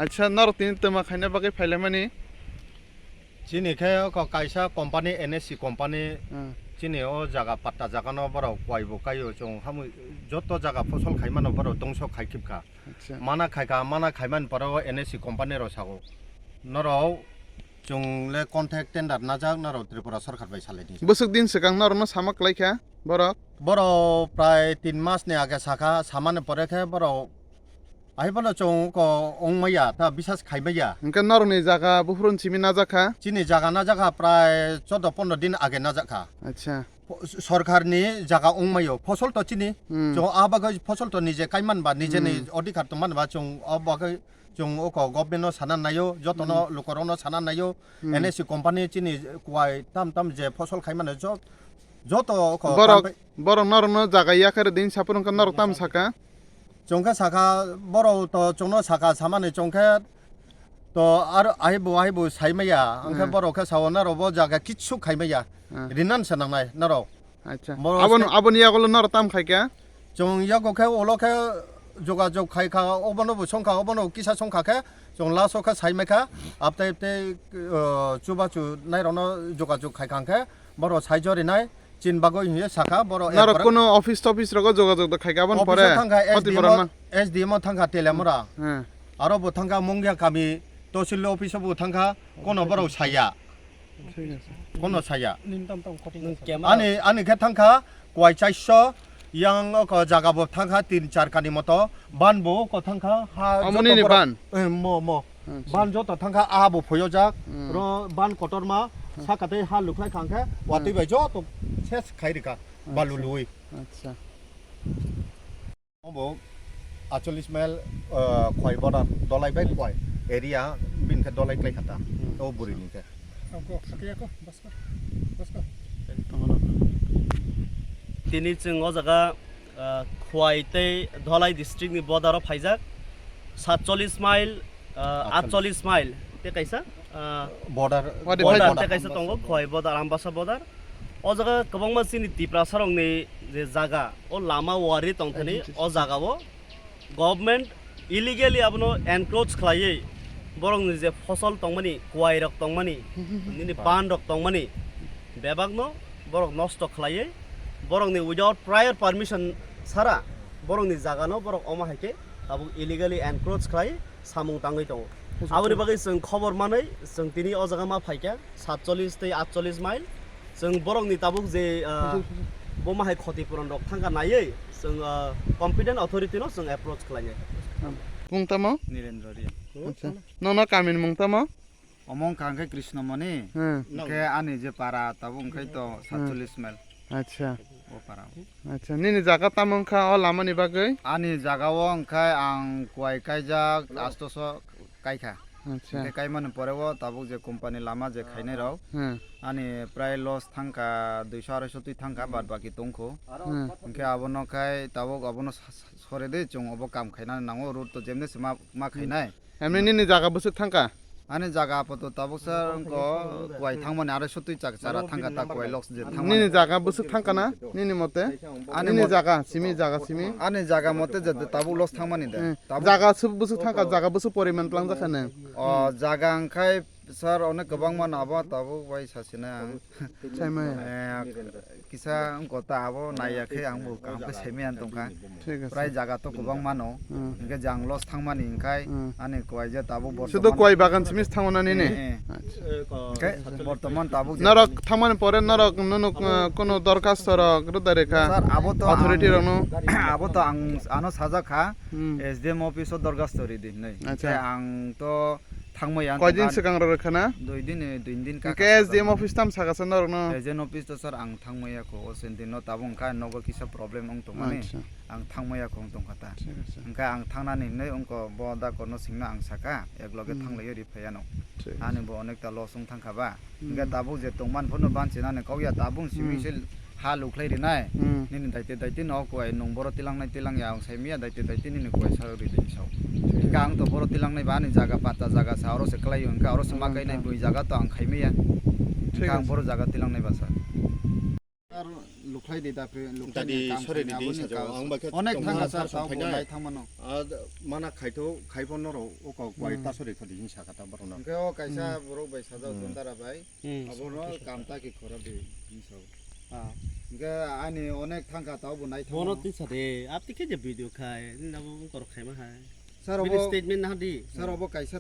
আচ্ছা নর তিন তোমা খাইনা বাকি ফাইলে মানে চিনি খে কাইসা কোম্পানি এনএসসি কোম্পানি চিনি ও জায়গা পাট্টা জায়গা ন বড় কয়বো কাইও जों হামু যত জায়গা ফসল খাইমানো বড় দংশ খাইকিবকা মানা খাইমান পর এনএসসি কোম্পানি রসাগো নরাও जोंले कन्ट्रेक्ट टेन्डार नाजाक नराव त्रिपुरा सरकार बाय सालायनि বসুক দিন সিগাং নরনো সামাক লাইখা বরক बर' प्राय 3 मासनि आगे साखा सामाने परेखे बर' आइबला जों को अंगमैया ता बिसास खाइबैया इनका नरनि जागा बुफुरन सिमी नाजाखा चिनि जागा ना जागा प्राय 14-15 दिन आगे ना जाखा अच्छा सरकारनि जागा अंगमैयो फसल तो चिनि जो आबागै फसल तो निजे काइमान बा निजे नि अधिकार तो मानबा जों आबागै जों ओको गभर्नमेन्ट साना नायो जतनो लुकरनो साना नायो एनएससी कंपनी चिनि कुवाय ताम जे फसल खाइमानो যত বড় নরনো জাগাইয়া করে দিন সাপুরন কা নর তাম সাকা চংকা সাকা বড় তো চংনো সাকা সামানে চংকা তো আর আইবো সাইমাইয়া আংকা বড় কা সাওনা রব জাগা কিচ্ছু খাইমাইয়া রিনান সানাংনাই নর আচ্ছা আবন ইয়াগল নর তাম খাইকা চং ইয়াগো খা ওলখা যোগাযোগ খাইখা অবনো সংখা অবনো কিসা সংখা খা চং লাসখা সাইমাইখা আপতে চুবাচু নাইরনো যোগাযোগ খাইখাংখা বড় সাইজরি নাই চিনবাগো ইয়ে শাখা বড় নার কোন অফিস টফিস রগ যোগাযোগ খাইগাবন পরে এসডিএম থাঙ্গা তেলেমরা আরো বো থাঙ্গা মঙ্গিয়া কামি তহসিল অফিস বো থাঙ্গা কোন বড় সাইয়া ঠিক আছে কোন সাইয়া আনি খে থাঙ্গা কয় 400 yang ko jaga bo thangha 3-4 kani moto ban bo ko thangha ha amoni ni ban mo ban jo to thangha a bo phoyo jak ro ban kotor ma sakate ha lukhai khangkha wati bai jo to ses khairika balului acha bo 48 mile khoi border dolai bai khoi area bin kha dolai klai khata to buri ni ke ko sakia ko bas তিনি जों ओ जागा खवाइते धलाई district नि border of फाइजाक 47 mile 48 mile ते कैसा border ते कैसा तंगो Khowai border आमबासा border ओ जागा गोबां मानसिनि तिप्रा सरंनि जे जागा ओ लामा वारि तंथनि ओ जागाबो गवर्नमेंट इलिगेली आपनो एनक्रोच खलायै बरंनि जे फसल तंगमनि खवाइ रक तंगमनि नि बान रक तंगमनि बेबागनो बरक नष्ट खलायै बरंनि विदाउट प्रायर परमिशन सारा बरंनि जागानो बरक अमा हाइके आबु इलिगेली एनक्रोच खाय सामुं ताङै दङ आबुनि बागै जों खबर मानै जों दिनै अ जागा मा फाइका 47 दै 48 माइल जों बरंनि ताबुक जे बमाहाय खतिपुरन रक थांगा नायै जों कम्पिटेन्ट अथॉरिटी नो जों एप्रोच खालायो मुंतामो नीरेंद्र रिया अच्छा ननो कामिन मुंतामो अमं कांगे कृष्णमणि के आनि जे पारा ताबुं खै तो 47 माइल अच्छा ओ पारा अच्छा निनि जागा तामंखा अ लामानि बागै आनि जागाव अंखाय आं कुवाइ काइजा 800 काइखा अच्छा के काइमान परेव ताबुक जे कंपनी लामा जे खाइने राव आनि प्राय लस थांका 200-250 तुइ थांका बाद बाकी तंखो के आबनो खाय ताबुक आबनो सरे दे जों अब काम खाइना नांगो रुट तो जेमने मा खाइनाय एमनि निनि जागा बसुक थांका आने जागा पतो ताबुक सर को कुवाइ थांमने 250 तुइ चारा थांका ता कुवाइ लक्स जे थांमने निनि जागा बसुक थांका ना निनि मते निनि जागा सिमी आने जागा मते जे ताबुक लस थांमने दे जागा सब बसुक थांका जागा बसुक परिमान प्लां जाखाने अ जागा अंखाय सर अनेक गोबां मान आबो ताबुक बाय सासेना साइमा किसा गता आबो नायाखै आंबो कामखौ सेमियान दंखा ठीक है प्राय जागा तो गोबां मानो इनके जां लस थांमानि इंखाय आने कुवाइ जे ताबुक बर्तमान শুধু কয় বাগান সিমিস থাঙনানি নে बर्तमान ताबुक নরক থামান পরে নরক ননু কোন দরখাস্ত রক রুদারেখা सर आबो तो अथॉरिटी रनो आबो तो आं आनो साजाखा एसडीएम ऑफिस दरखास्त रिदि नै अच्छा आं तो थांमैया কয়দিন সিগাং রখানা 2 दिन का के एसडीएम ऑफिस ताम सागासन नरनो एजेन ऑफिस तो सर आं थांमैया को सेन्दिन न ताबुं का नगर किसा प्रॉब्लेम अंग तो माने आं थांमैया को अंग खाता अंका आं थांनानै नै अंक बदा करनो सिंना आं साका एकलगे थांलायो रिफायानो आने बो अनेकता लसुं थांखाबा अंका ताबुं जे तंमान फोनो बानसिनाने कौया ताबुं सिमिसिल हा लुख्लाय रिनाय निनि दाइते न कोय नंबर तिलांनाय आं साइमिया दाइते निनि कोय सारो रिदिन साव इंका आं तो बर तिलांनाय बानि जागा पाता जागा सारो से क्लाय इंका अरो से मागायनाय बुइ जागा तो आं खाइमिया इंका आं बर जागा तिलांनाय बासा লুকলাই দি দাপ্রে Tadi sore di saja ang bakit অনেক থাঙ্গা স্যার তাও Sampai বলাই থামানো mana kaito kaipon noro oko kualita sore kali hinsa kata barona. কে ও কাইসা বড় ভাই সাজাও দন্দারা ভাই আবনো কামটা কি করা দি হিসাব কে আনি অনেক থাঙ্গা তাও বনাই থামানো Mono ti sade apti ke je video khai na bo kor khai ma hai sir video statement na di sir অব কাইসা